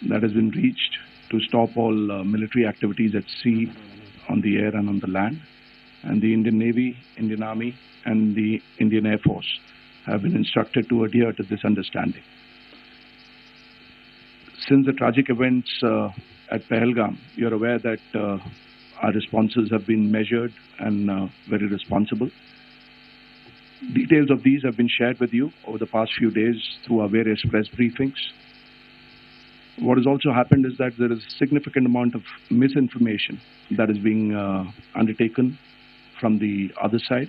that has been reached to stop all military activities at sea, on the air and on the land. And the Indian Navy, Indian Army and the Indian Air Force have been instructed to adhere to this understanding. Since the tragic events at Pahalgam, you're aware that our responses have been measured and very responsible. Details of these have been shared with you over the past few days through our various press briefings. What has also happened is that there is a significant amount of misinformation that is being undertaken from the other side.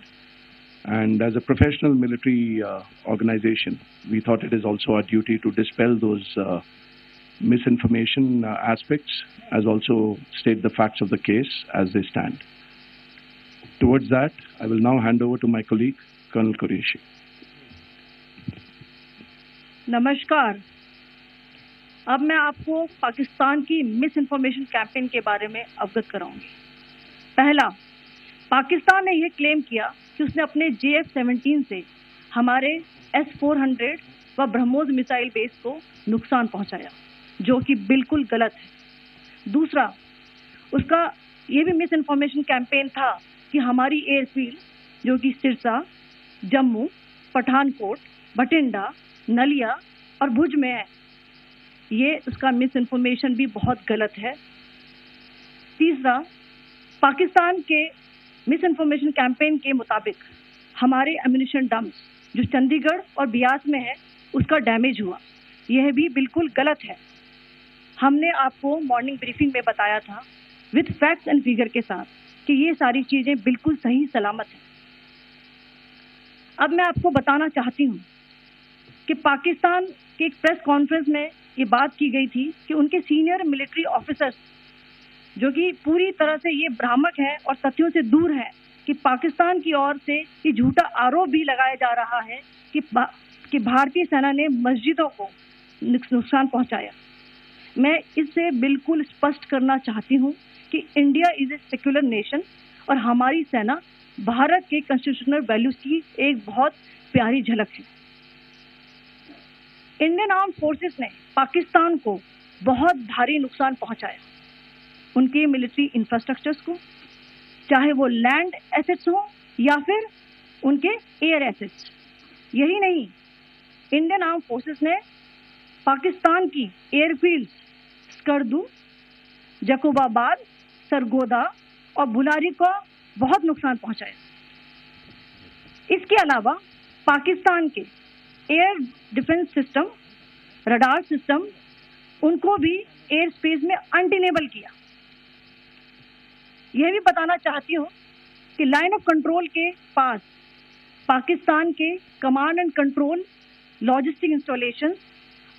And as a professional military organization, we thought it is also our duty to dispel those misinformation aspects, as also state the facts of the case as they stand. Towards that, I will now hand over to my colleague, Colonel Qureshi. नमस्कार। अब मैं आपको पाकिस्तान की miss information campaign के बारे में अवगत कराऊंगी। पहला, पाकिस्तान ने यह क्लेम किया कि उसने अपने JF-17 से हमारे S-400 व ब्रह्मोस मिसाइल बेस को नुकसान पहुंचाया, जो कि बिल्कुल गलत है। दूसरा, उसका ये भी मिस इन्फॉर्मेशन कैंपेन था कि हमारी एयरफील्ड, जो कि सिरसा, जम्मू, पठानकोट, बठिंडा, नलिया और भुज में है, ये उसका मिस इन्फॉर्मेशन भी बहुत गलत है। तीसरा, पाकिस्तान के मिस इन्फॉर्मेशन कैंपेन के मुताबिक हमारे एम्यूनिशन डम्प्स जो चंडीगढ़ और बियास में है, उसका डैमेज हुआ, यह भी बिल्कुल गलत है। हमने आपको मॉर्निंग ब्रीफिंग में बताया था विद फैक्ट्स एंड फिगर के साथ कि ये सारी चीज़ें बिल्कुल सही सलामत हैं। अब मैं आपको बताना चाहती हूँ कि पाकिस्तान के एक प्रेस कॉन्फ्रेंस में ये बात की गई थी कि उनके सीनियर मिलिट्री ऑफिसर्स, जो कि पूरी तरह से ये भ्रामक है और तथ्यों से दूर है, कि पाकिस्तान की ओर से ये झूठा आरोप भी लगाया जा रहा है कि भारतीय सेना ने मस्जिदों को नुकसान पहुंचाया। मैं इससे बिल्कुल स्पष्ट करना चाहती हूं कि India is a secular nation और हमारी सेना भारत के कॉन्स्टिट्यूशनल वैल्यूज की एक बहुत प्यारी झलक है। इंडियन आर्म फोर्सेस ने पाकिस्तान को बहुत भारी नुकसान पहुंचाया, उनके मिलिट्री इंफ्रास्ट्रक्चर्स को, चाहे वो लैंड एसेट्स हो या फिर उनके एयर एसेट्स। यही नहीं, इंडियन आर्म फोर्सेस ने पाकिस्तान की एयरफील्ड स्कर्दू, जकोबाबाद, सरगोदा और बुलारी को बहुत नुकसान पहुंचाया। इसके अलावा पाकिस्तान के air defence system, radar system, उनको भी एयर स्पेस में अनटेनेबल किया। यह भी बताना चाहती हूँ कि लाइन ऑफ कंट्रोल के पास पाकिस्तान के command and control, logistic installation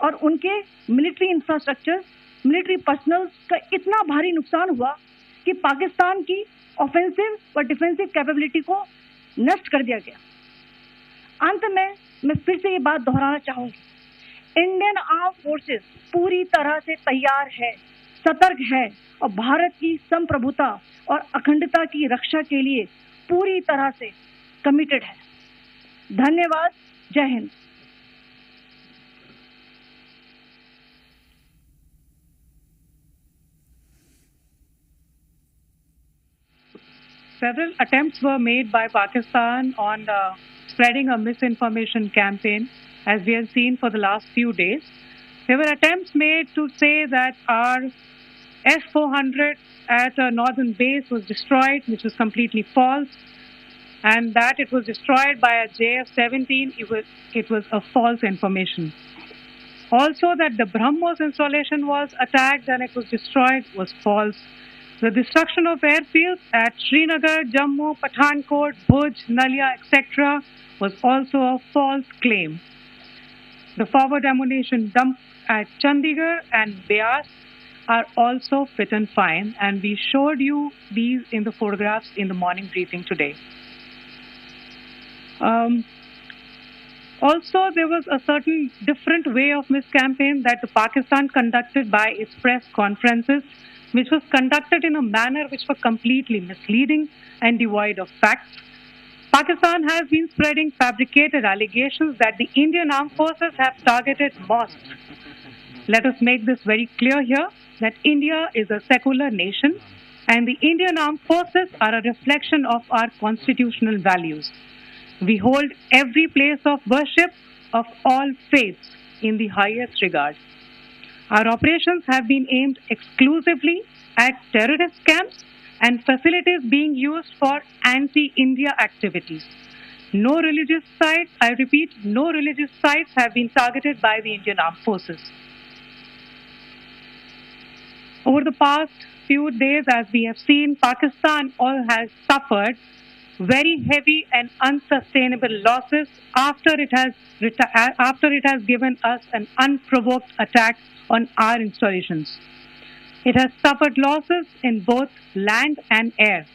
और उनके मिलिट्री इंफ्रास्ट्रक्चर, मिलिट्री पर्सनल का इतना भारी नुकसान हुआ कि पाकिस्तान की ऑफेंसिव व डिफेंसिव कैपेबिलिटी को नष्ट कर दिया गया। अंत में मैं फिर से ये बात दोहराना चाहूंगी, इंडियन आर्म फोर्सेस पूरी तरह से तैयार है, सतर्क है और भारत की संप्रभुता और अखंडता की रक्षा के लिए पूरी तरह से कमिटेड है। धन्यवाद। जय Hind. Several attempts were made by Pakistan on spreading a misinformation campaign, as we have seen for the last few days. There were attempts made to say that our S-400 at a northern base was destroyed, which was completely false, and that it was destroyed by a JF-17. It was a false information. Also, that the BrahMos installation was attacked and it was destroyed was false. The destruction of airfields at Srinagar, Jammu, Pathankot, Bhuj, Nalia, etc. was also a false claim. The forward ammunition dump at Chandigarh and Beas are also fit and fine, and we showed you these in the photographs in the morning briefing today. Also, there was a certain different way of miscampaign that the Pakistan conducted by its press conferences, which was conducted in a manner which was completely misleading and devoid of facts. Pakistan has been spreading fabricated allegations that the Indian armed forces have targeted mosques. Let us make this very clear here that India is a secular nation and the Indian Armed Forces are a reflection of our constitutional values. We hold every place of worship of all faiths in the highest regard. Our operations have been aimed exclusively at terrorist camps and facilities being used for anti-India activities. No religious sites, I repeat, no religious sites have been targeted by the Indian Armed Forces. Over the past few days, as we have seen, Pakistan has suffered very heavy and unsustainable losses after it has given us an unprovoked attack on our installations. It has suffered losses in both land and air.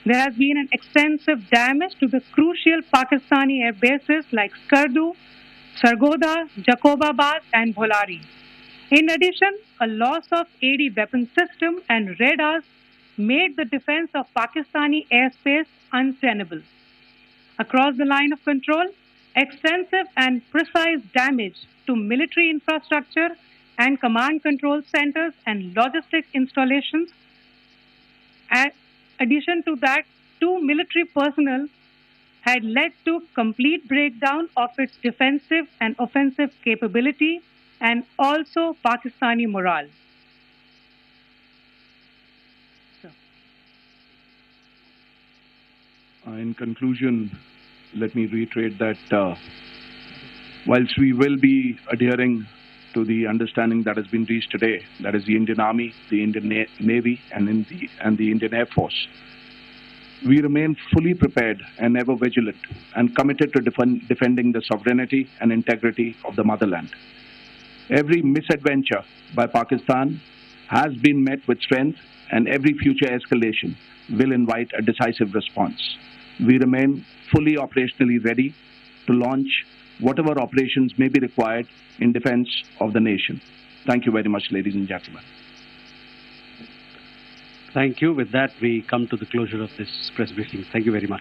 There has been an extensive damage to the crucial Pakistani air bases like Skardu, Sargodha, Jacobabad and Bholari. In addition, a loss of AD weapon system and radars made the defense of Pakistani airspace untenable. Across the line of control, extensive and precise damage to military infrastructure and command control centers and logistic installations. In addition to that, 2 military personnel had led to complete breakdown of its defensive and offensive capability and also Pakistani morale. In conclusion, let me reiterate that whilst we will be adhering to the understanding that has been reached today, that is the Indian Army, the Indian Navy, and the Indian Air Force, we remain fully prepared and ever vigilant and committed to defending the sovereignty and integrity of the motherland. Every misadventure by Pakistan has been met with strength, and every future escalation will invite a decisive response. We remain fully operationally ready to launch whatever operations may be required in defense of the nation. Thank you very much, ladies and gentlemen. Thank you. With that, we come to the closure of this press briefing. Thank you very much.